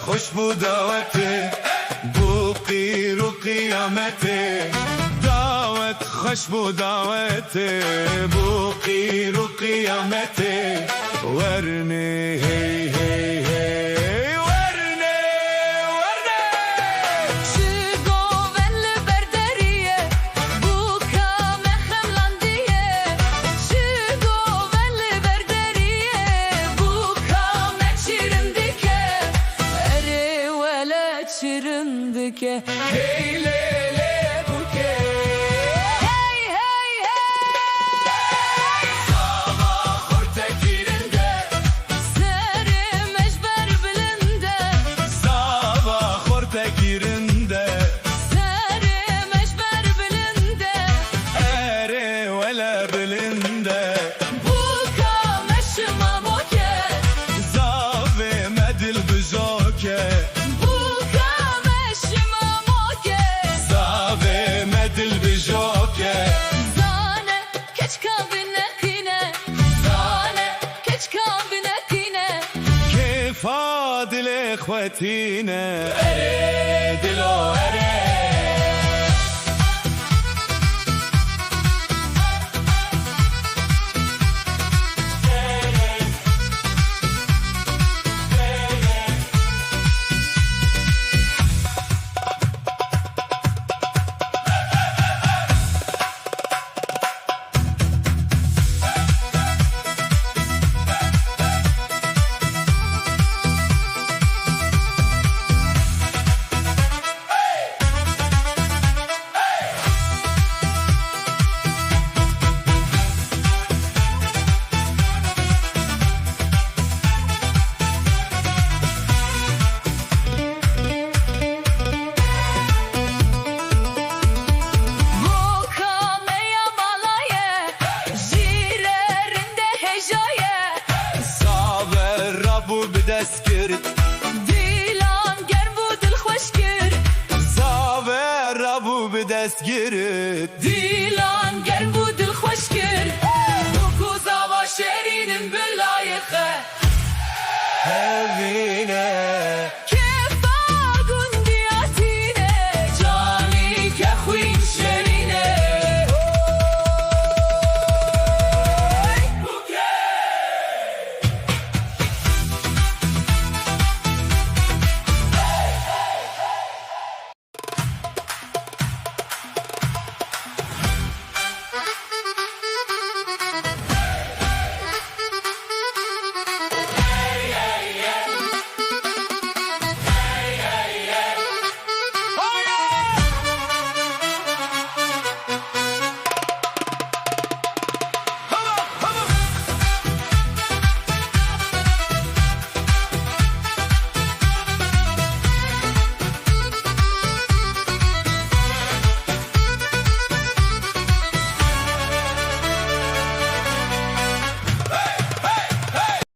خوش بو دعوته بو قیر و قیامته دعوت خوش بو دعوته بو قیر و قیامته ورنه هی هی هی ورنه ورنه شگو ول بردریه بو کامه خملاندیه شگو ول بردریه بو کامه چیرندیکه اره ولا چیرندیکه هی لیله بوکه hey hey hey sabah horte girinde serim eşber bilinde sabah horte girinde serim eşber bilinde ere vela bilinde bu kameşma moke zave medil bizoke bu kameşma moke zave medil bizoke zane keç kabine kine zane keç kabine kine كفاد اخوتينا اريد لو اريد bu kameye malaye jirerinde hejaye صابر ربو بدسكرت dilan ger bu dil hoş kir صابر ربو بدسكرت dilan ger bu dil hoş kir dokuz hava şerinin bir layıkı هذينا